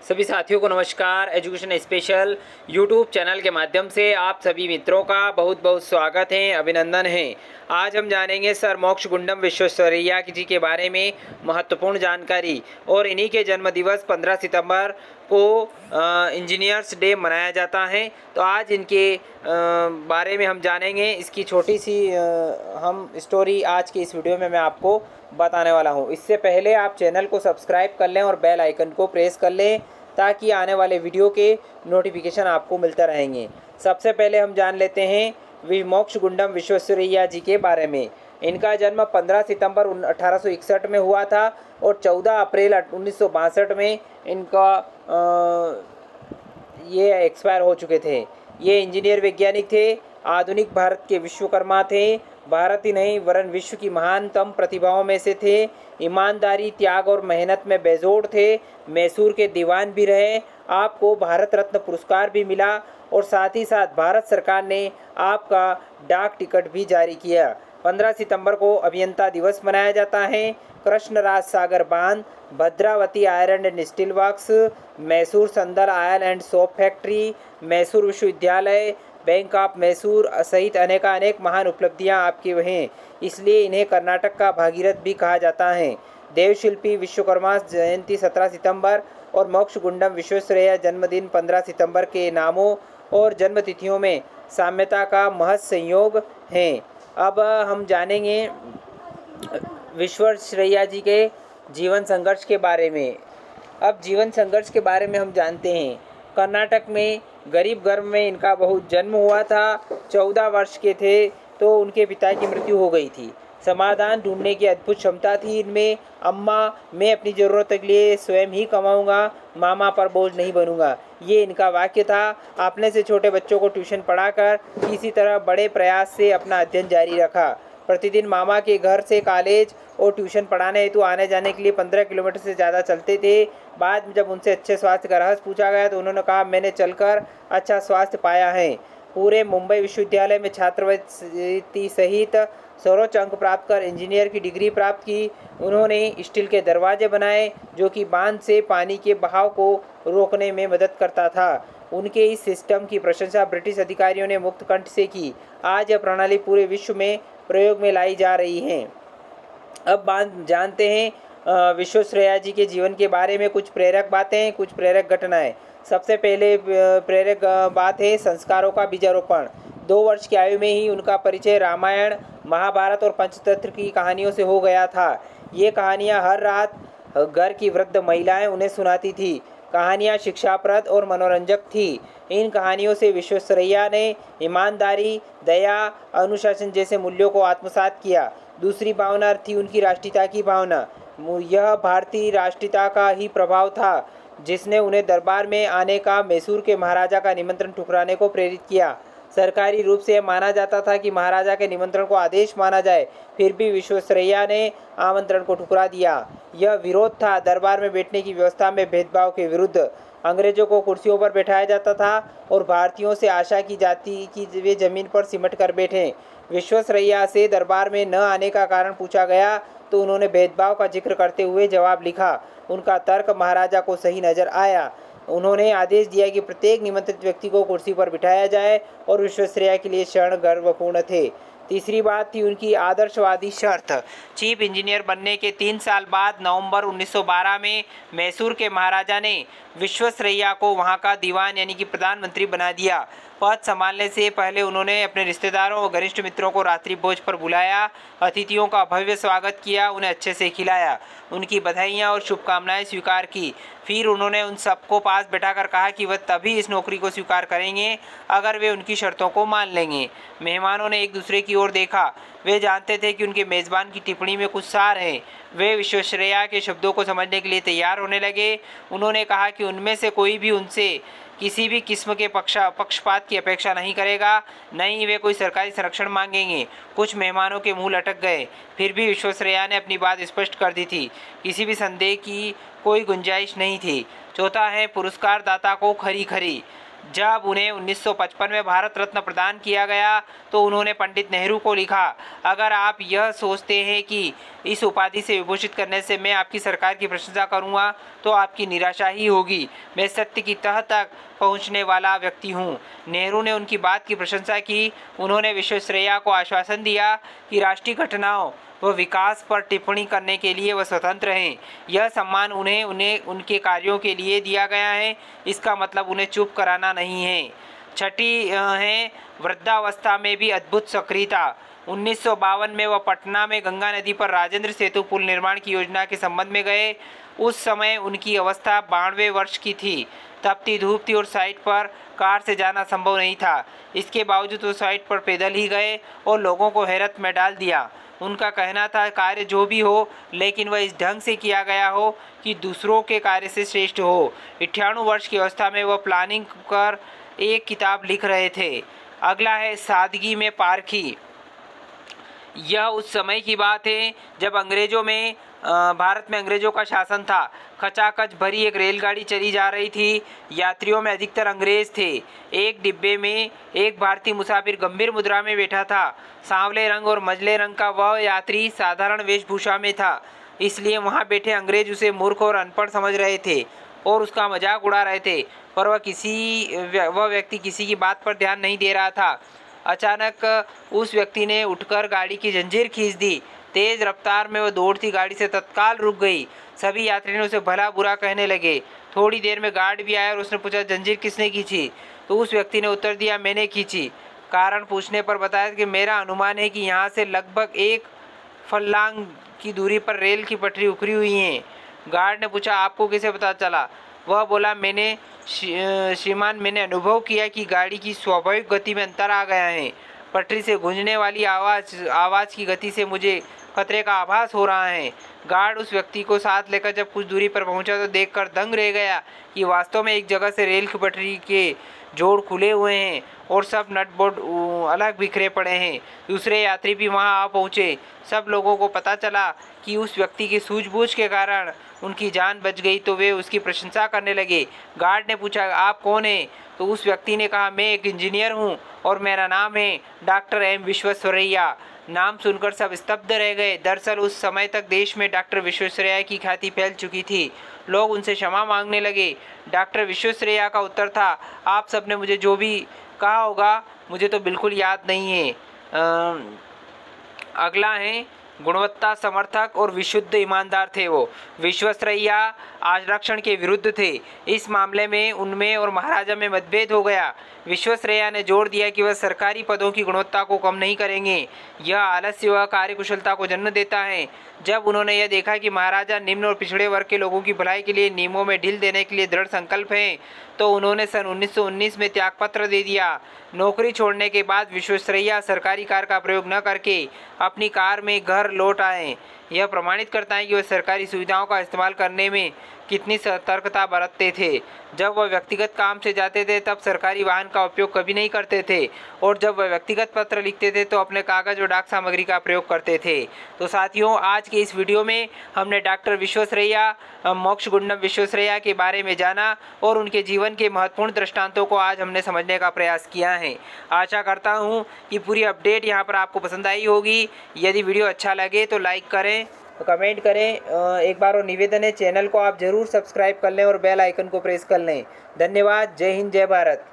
सभी साथियों को नमस्कार। एजुकेशन स्पेशल यूट्यूब चैनल के माध्यम से आप सभी मित्रों का बहुत बहुत स्वागत है, अभिनंदन है। आज हम जानेंगे सर मोक्षगुंडम विश्वेश्वरैया जी के बारे में महत्वपूर्ण जानकारी और इन्हीं के जन्म दिवस 15 सितंबर को इंजीनियर्स डे मनाया जाता है। तो आज इनके बारे में हम जानेंगे। इसकी छोटी सी हम स्टोरी आज की इस वीडियो में मैं आपको बताने वाला हूं। इससे पहले आप चैनल को सब्सक्राइब कर लें और बेल आइकन को प्रेस कर लें ताकि आने वाले वीडियो के नोटिफिकेशन आपको मिलते रहेंगे। सबसे पहले हम जान लेते हैं मोक्षगुंडम विश्वेश्वरैया जी के बारे में। इनका जन्म 15 सितंबर 1861 में हुआ था और 14 अप्रैल 1962 में इनका ये एक्सपायर हो चुके थे। ये इंजीनियर वैज्ञानिक थे, आधुनिक भारत के विश्वकर्मा थे। भारत ही नहीं वरन विश्व की महानतम प्रतिभाओं में से थे। ईमानदारी, त्याग और मेहनत में बेजोड़ थे। मैसूर के दीवान भी रहे। आपको भारत रत्न पुरस्कार भी मिला और साथ ही साथ भारत सरकार ने आपका डाक टिकट भी जारी किया। 15 सितंबर को अभियंता दिवस मनाया जाता है। कृष्णराज सागर बांध, Bhadravati iron and steel works, Mysore Sandal oil and soap factory, Mysore विश्वविद्यालय, बैंक ऑफ मैसूर सहित अनेक महान उपलब्धियां आपकी हैं। इसलिए इन्हें कर्नाटक का भागीरथ भी कहा जाता है। देवशिल्पी विश्वकर्मा जयंती 17 सितंबर और मोक्षगुंडम विश्वेश्वरैया जन्मदिन 15 सितंबर के नामों और जन्मतिथियों में साम्यता का महज संयोग है। अब हम जानेंगे विश्वेश्वरैया जी के जीवन संघर्ष के बारे में। अब जीवन संघर्ष के बारे में हम जानते हैं। कर्नाटक में गरीब घर में इनका बहुत जन्म हुआ था। 14 वर्ष के थे तो उनके पिता की मृत्यु हो गई थी। समाधान ढूंढने की अद्भुत क्षमता थी इनमें। अम्मा, मैं अपनी ज़रूरत के लिए स्वयं ही कमाऊंगा, मामा पर बोझ नहीं बनूंगा, ये इनका वाक्य था। अपने से छोटे बच्चों को ट्यूशन पढ़ाकर किसी तरह बड़े प्रयास से अपना अध्ययन जारी रखा। प्रतिदिन मामा के घर से कॉलेज और ट्यूशन पढ़ाने हेतु आने जाने के लिए 15 किलोमीटर से ज़्यादा चलते थे। बाद में जब उनसे अच्छे स्वास्थ्य का रहस्य पूछा गया तो उन्होंने कहा, मैंने चलकर अच्छा स्वास्थ्य पाया है। पूरे मुंबई विश्वविद्यालय में छात्रवृत्ति सहित सर्वोच्च अंक प्राप्त कर इंजीनियर की डिग्री प्राप्त की। उन्होंने स्टील के दरवाजे बनाए जो कि बांध से पानी के बहाव को रोकने में मदद करता था। उनके इस सिस्टम की प्रशंसा ब्रिटिश अधिकारियों ने मुक्त कंठ से की। आज यह प्रणाली पूरे विश्व में प्रयोग में लाई जा रही है। अब जानते हैं विश्वेश्वरैया जी के जीवन के बारे में कुछ प्रेरक बातें, कुछ प्रेरक घटनाएं। सबसे पहले प्रेरक बात है संस्कारों का बीजारोपण। 2 वर्ष की आयु में ही उनका परिचय रामायण, महाभारत और पंचतंत्र की कहानियों से हो गया था। ये कहानियाँ हर रात घर की वृद्ध महिलाएं उन्हें सुनाती थी। कहानियाँ शिक्षाप्रद और मनोरंजक थी। इन कहानियों से विश्वेश्वरैया ने ईमानदारी, दया, अनुशासन जैसे मूल्यों को आत्मसात किया। दूसरी भावना थी उनकी राष्ट्रीयता की भावना। यह भारतीय राष्ट्रीयता का ही प्रभाव था जिसने उन्हें दरबार में आने का मैसूर के महाराजा का निमंत्रण ठुकराने को प्रेरित किया। सरकारी रूप से यह माना जाता था कि महाराजा के निमंत्रण को आदेश माना जाए, फिर भी विश्वेश्वरैया ने आमंत्रण को ठुकरा दिया। यह विरोध था दरबार में बैठने की व्यवस्था में भेदभाव के विरुद्ध। अंग्रेजों को कुर्सियों पर बैठाया जाता था और भारतीयों से आशा की जाती कि वे जमीन पर सिमट कर बैठें। विश्वेश्वरैया से दरबार में न आने का कारण पूछा गया तो उन्होंने भेदभाव का जिक्र करते हुए जवाब लिखा। उनका तर्क महाराजा को सही नजर आया। उन्होंने आदेश दिया कि प्रत्येक निमंत्रित व्यक्ति को कुर्सी पर बिठाया जाए और विश्वेश्वरैया के लिए क्षण गर्वपूर्ण थे। तीसरी बात थी उनकी आदर्शवादी शर्त। चीफ इंजीनियर बनने के 3 साल बाद नवंबर 1912 में मैसूर के महाराजा ने विश्वेश्वरैया को वहां का दीवान यानी कि प्रधानमंत्री बना दिया। पद संभालने से पहले उन्होंने अपने रिश्तेदारों और घनिष्ठ मित्रों को रात्रि भोज पर बुलाया, अतिथियों का भव्य स्वागत किया, उन्हें अच्छे से खिलाया, उनकी बधाइयाँ और शुभकामनाएं स्वीकार की। फिर उन्होंने उन सबको पास बैठाकर कहा कि वह तभी इस नौकरी को स्वीकार करेंगे अगर वे उनकी शर्तों को मान लेंगे। मेहमानों ने एक दूसरे की ओर देखा। वे जानते थे कि उनके मेज़बान की टिप्पणी में कुछ सार है। वे विश्वेश्वरैया के शब्दों को समझने के लिए तैयार होने लगे। उन्होंने कहा कि उनमें से कोई भी उनसे किसी भी किस्म के पक्षपात की अपेक्षा नहीं करेगा, न ही वे कोई सरकारी संरक्षण मांगेंगे। कुछ मेहमानों के मुंह लटक गए, फिर भी विश्वेश्वरैया ने अपनी बात स्पष्ट कर दी थी। किसी भी संदेह की कोई गुंजाइश नहीं थी। चौथा है पुरस्कार दाता को खरी खरी। जब उन्हें 1955 में भारत रत्न प्रदान किया गया तो उन्होंने पंडित नेहरू को लिखा, अगर आप यह सोचते हैं कि इस उपाधि से विभूषित करने से मैं आपकी सरकार की प्रशंसा करूंगा तो आपकी निराशा ही होगी। मैं सत्य की तह तक पहुंचने वाला व्यक्ति हूं। नेहरू ने उनकी बात की प्रशंसा की। उन्होंने विश्वेश्वरैया को आश्वासन दिया कि राष्ट्रीय घटनाओं व विकास पर टिप्पणी करने के लिए वह स्वतंत्र हैं। यह सम्मान उन्हें उनके कार्यों के लिए दिया गया है, इसका मतलब उन्हें चुप कराना नहीं है। छठी है वृद्धावस्था में भी अद्भुत सक्रियता। 1952 में वह पटना में गंगा नदी पर राजेंद्र सेतु पुल निर्माण की योजना के संबंध में गए। उस समय उनकी अवस्था 92 वर्ष की थी। तपती धूप थी और साइट पर कार से जाना संभव नहीं था। इसके बावजूद वो साइट पर पैदल ही गए और लोगों को हैरत में डाल दिया। उनका कहना था, कार्य जो भी हो लेकिन वह इस ढंग से किया गया हो कि दूसरों के कार्य से श्रेष्ठ हो। 98 वर्ष की अवस्था में वह प्लानिंग कर एक किताब लिख रहे थे। अगला है सादगी में पारखी। यह उस समय की बात है जब भारत में अंग्रेजों का शासन था। खचाखच भरी एक रेलगाड़ी चली जा रही थी। यात्रियों में अधिकतर अंग्रेज थे। एक डिब्बे में एक भारतीय मुसाफिर गंभीर मुद्रा में बैठा था। सांवले रंग और मजले रंग का वह यात्री साधारण वेशभूषा में था, इसलिए वहां बैठे अंग्रेज उसे मूर्ख और अनपढ़ समझ रहे थे और उसका मजाक उड़ा रहे थे, पर वह व्यक्ति किसी की बात पर ध्यान नहीं दे रहा था। अचानक उस व्यक्ति ने उठकर गाड़ी की जंजीर खींच दी। तेज रफ्तार में वह दौड़ती गाड़ी से तत्काल रुक गई। सभी यात्रियों उसे भला बुरा कहने लगे। थोड़ी देर में गार्ड भी आया और उसने पूछा, जंजीर किसने खींची? तो उस व्यक्ति ने उत्तर दिया, मैंने खींची। कारण पूछने पर बताया कि मेरा अनुमान है कि यहाँ से लगभग 1 फर्लांग की दूरी पर रेल की पटरी उखड़ी हुई है। गार्ड ने पूछा, आपको कैसे पता चला? वह बोला, श्रीमान मैंने अनुभव किया कि गाड़ी की स्वाभाविक गति में अंतर आ गया है। पटरी से गूंजने वाली आवाज़ की गति से मुझे खतरे का आभास हो रहा है। गार्ड उस व्यक्ति को साथ लेकर जब कुछ दूरी पर पहुंचा तो देखकर दंग रह गया कि वास्तव में एक जगह से रेल की पटरी के जोड़ खुले हुए हैं और सब नट बोल्ट अलग बिखरे पड़े हैं। दूसरे यात्री भी वहां आ पहुंचे। सब लोगों को पता चला कि उस व्यक्ति की सूझबूझ के कारण उनकी जान बच गई, तो वे उसकी प्रशंसा करने लगे। गार्ड ने पूछा, आप कौन हैं? तो उस व्यक्ति ने कहा, मैं एक इंजीनियर हूं और मेरा नाम है डॉक्टर एम विश्वेश्वरैया। नाम सुनकर सब स्तब्ध रह गए। दरअसल उस समय तक देश में डॉक्टर विश्वेश्वरैया की ख्याति फैल चुकी थी। लोग उनसे क्षमा मांगने लगे। डॉक्टर विश्वेश्वरैया का उत्तर था, आप सबने मुझे जो भी कहा होगा मुझे तो बिल्कुल याद नहीं है। अगला है गुणवत्ता समर्थक और विशुद्ध ईमानदार थे वो। विश्वेश्वरैया आरक्षण के विरुद्ध थे। इस मामले में उनमें और महाराजा में मतभेद हो गया। विश्वेश्वरैया ने जोर दिया कि वह सरकारी पदों की गुणवत्ता को कम नहीं करेंगे। यह आलस्य व कार्यकुशलता को जन्म देता है। जब उन्होंने यह देखा कि महाराजा निम्न और पिछड़े वर्ग के लोगों की भलाई के लिए नियमों में ढील देने के लिए दृढ़ संकल्प हैं, तो उन्होंने सन 1919 में त्यागपत्र दे दिया। नौकरी छोड़ने के बाद विश्वेश्वरैया सरकारी कार का प्रयोग न करके अपनी कार में घर लौट आए। यह प्रमाणित करता है कि वे सरकारी सुविधाओं का इस्तेमाल करने में कितनी सतर्कता बरतते थे। जब वह व्यक्तिगत काम से जाते थे तब सरकारी वाहन का उपयोग कभी नहीं करते थे, और जब वह व्यक्तिगत पत्र लिखते थे तो अपने कागज और डाक सामग्री का प्रयोग करते थे। तो साथियों, आज के इस वीडियो में हमने डॉक्टर विश्वेश्वरैया, मोक्षगुंडम विश्वेश्वरैया के बारे में जाना और उनके जीवन के महत्वपूर्ण दृष्टांतों को आज हमने समझने का प्रयास किया है। आशा करता हूँ कि पूरी अपडेट यहाँ पर आपको पसंद आई होगी। यदि वीडियो अच्छा लगे तो लाइक करें, कमेंट करें। एक बार और निवेदन है, चैनल को आप ज़रूर सब्सक्राइब कर लें और बेल आइकन को प्रेस कर लें। धन्यवाद। जय हिंद, जय भारत।